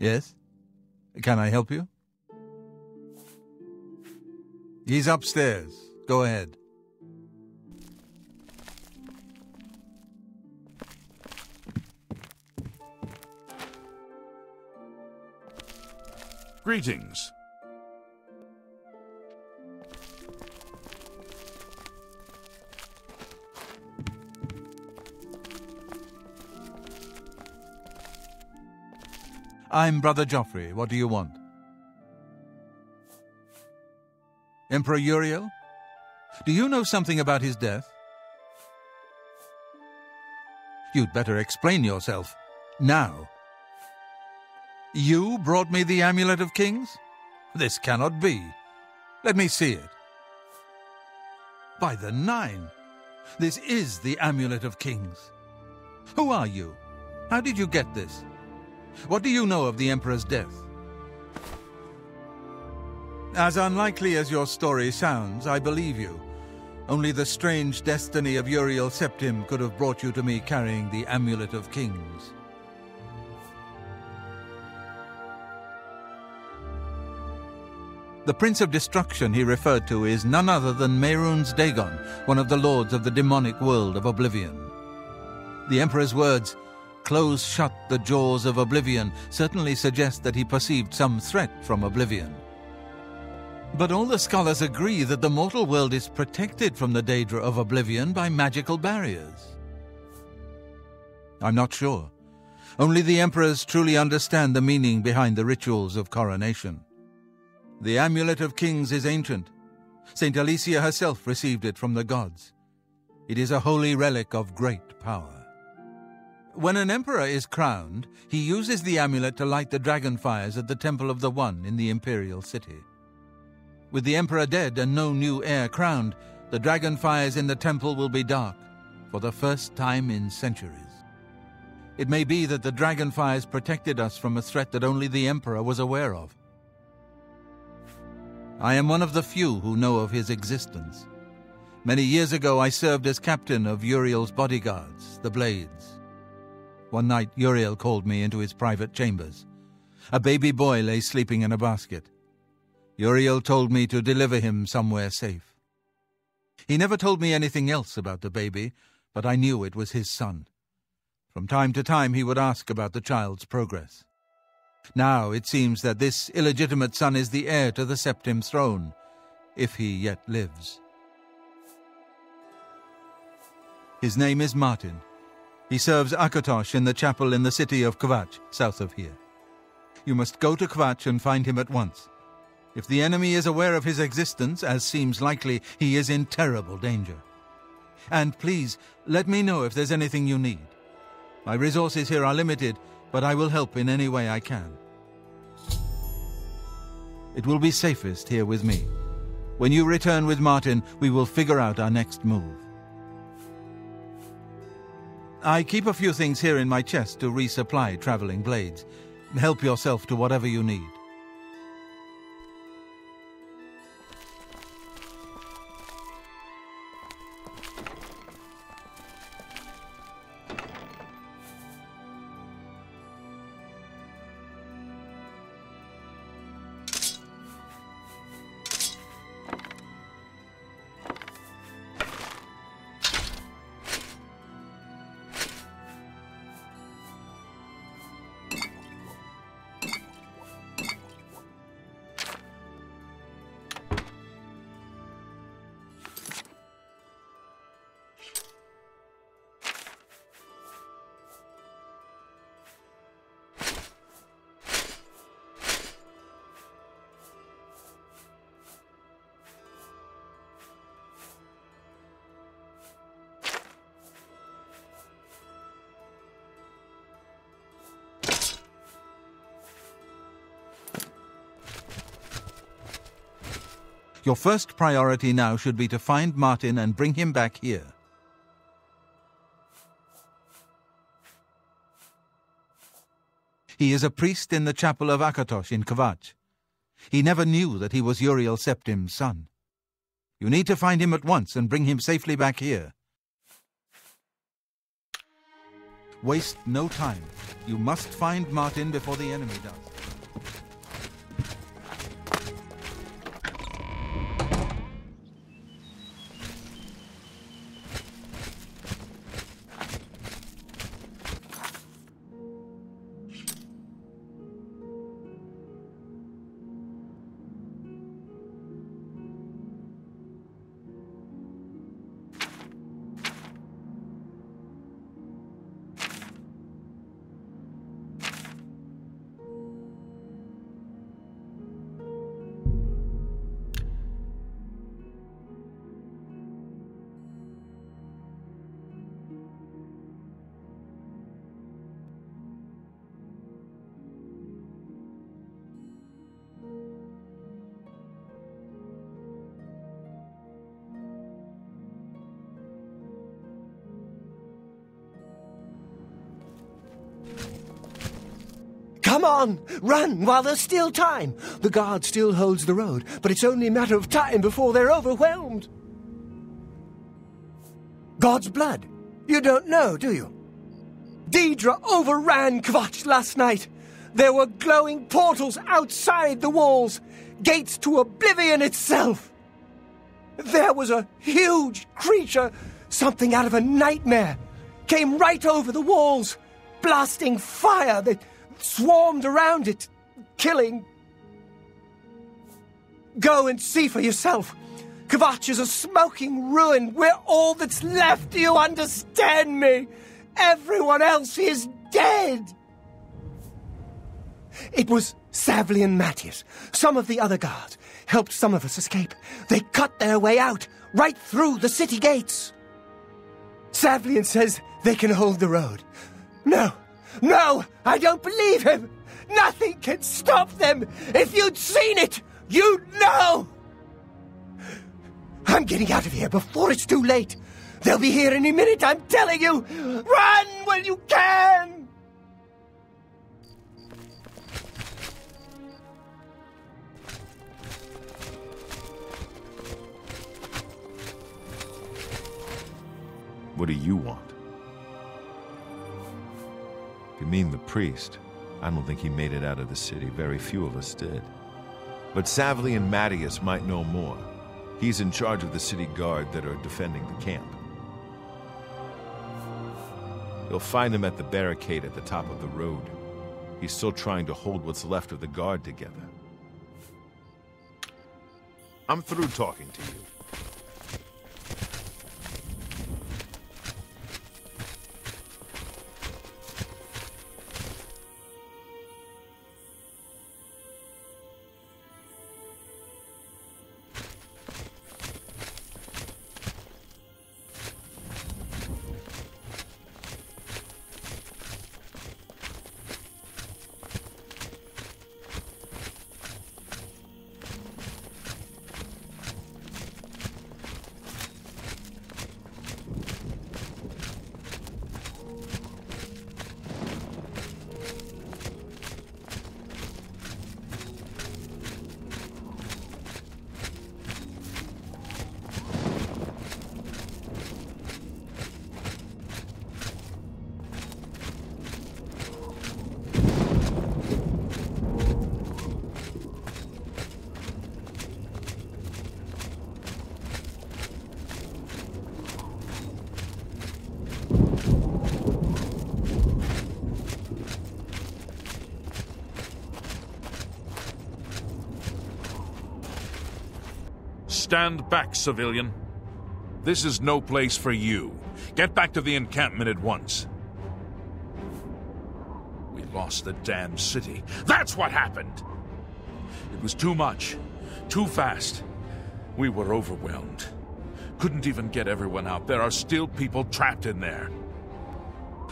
Yes? Can I help you? He's upstairs. Go ahead. Greetings. I'm Brother Joffrey. What do you want? Emperor Uriel? Do you know something about his death? You'd better explain yourself. Now. You brought me the Amulet of Kings? This cannot be. Let me see it. By the Nine! This is the Amulet of Kings. Who are you? How did you get this? What do you know of the Emperor's death? As unlikely as your story sounds, I believe you. Only the strange destiny of Uriel Septim could have brought you to me carrying the Amulet of Kings. The Prince of Destruction he referred to is none other than Mehrunes Dagon, one of the lords of the demonic world of Oblivion. The Emperor's words, "Close shut the jaws of Oblivion," certainly suggest that he perceived some threat from Oblivion. But all the scholars agree that the mortal world is protected from the daedra of Oblivion by magical barriers. I'm not sure. Only the emperors truly understand the meaning behind the rituals of coronation. The Amulet of Kings is ancient. Saint Alicia herself received it from the gods. It is a holy relic of great power. When an emperor is crowned, he uses the amulet to light the dragon fires at the Temple of the One in the Imperial city. With the emperor dead and no new heir crowned, the dragon fires in the temple will be dark, for the first time in centuries. It may be that the dragon fires protected us from a threat that only the emperor was aware of. I am one of the few who know of his existence. Many years ago I served as captain of Uriel's bodyguards, the Blades. One night Uriel called me into his private chambers. A baby boy lay sleeping in a basket. Uriel told me to deliver him somewhere safe. He never told me anything else about the baby, but I knew it was his son. From time to time he would ask about the child's progress. Now it seems that this illegitimate son is the heir to the Septim throne, if he yet lives. His name is Martin. He serves Akatosh in the chapel in the city of Kvatch, south of here. You must go to Kvatch and find him at once. If the enemy is aware of his existence, as seems likely, he is in terrible danger. And please, let me know if there's anything you need. My resources here are limited, but I will help in any way I can. It will be safest here with me. When you return with Martin, we will figure out our next move. I keep a few things here in my chest to resupply traveling blades. Help yourself to whatever you need. Your first priority now should be to find Martin and bring him back here. He is a priest in the chapel of Akatosh in Kvatch. He never knew that he was Uriel Septim's son. You need to find him at once and bring him safely back here. Waste no time. You must find Martin before the enemy does. Come on! Run while there's still time! The guard still holds the road, but it's only a matter of time before they're overwhelmed. God's blood? You don't know, do you? Deidre overran Kvatch last night. There were glowing portals outside the walls, gates to Oblivion itself. There was a huge creature, something out of a nightmare, came right over the walls, blasting fire that swarmed around it, killing. Go and see for yourself. Kvatch is a smoking ruin. We're all that's left. Do you understand me? Everyone else is dead. It was Savli and Matthias. Some of the other guards helped some of us escape. They cut their way out, right through the city gates. Savlian says they can hold the road. No, I don't believe him. Nothing can stop them. If you'd seen it, you'd know. I'm getting out of here before it's too late. They'll be here any minute, I'm telling you. Run when you can. What do you want? If you mean the priest, I don't think he made it out of the city. Very few of us did. But Savli and Matthias might know more. He's in charge of the city guard that are defending the camp. You'll find him at the barricade at the top of the road. He's still trying to hold what's left of the guard together. I'm through talking to you. Stand back, civilian. This is no place for you. Get back to the encampment at once. We lost the damn city. That's what happened! It was too much. Too fast. We were overwhelmed. Couldn't even get everyone out. There are still people trapped in there.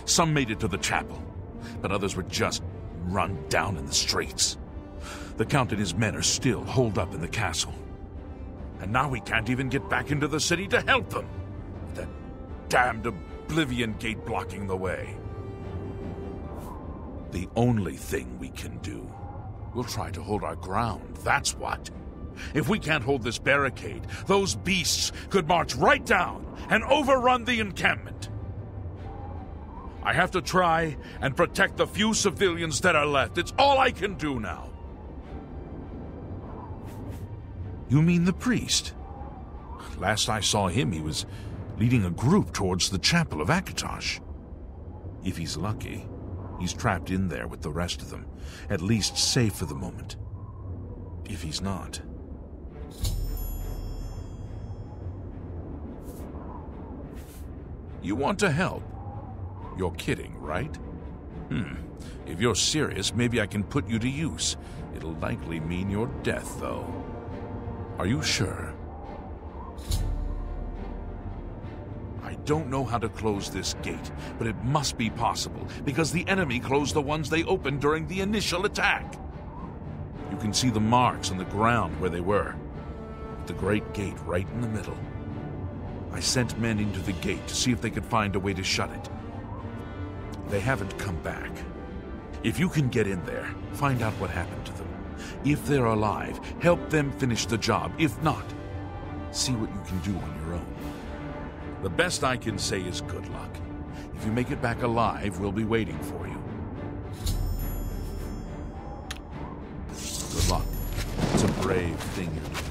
Some made it to the chapel, but others were just run down in the streets. The Count and his men are still holed up in the castle. And now we can't even get back into the city to help them. With that damned Oblivion gate blocking the way. The only thing we can do, we'll try to hold our ground, that's what. If we can't hold this barricade, those beasts could march right down and overrun the encampment. I have to try and protect the few civilians that are left. It's all I can do now. You mean the priest? Last I saw him, he was leading a group towards the chapel of Akatosh. If he's lucky, he's trapped in there with the rest of them, at least safe for the moment. If he's not... You want to help? You're kidding, right? If you're serious, maybe I can put you to use. It'll likely mean your death, though. Are you sure? I don't know how to close this gate, but it must be possible, because the enemy closed the ones they opened during the initial attack. You can see the marks on the ground where they were, with the great gate right in the middle. I sent men into the gate to see if they could find a way to shut it. They haven't come back. If you can get in there, find out what happened to them. If they're alive, help them finish the job. If not, see what you can do on your own. The best I can say is good luck. If you make it back alive, we'll be waiting for you. Good luck. It's a brave thing you're doing.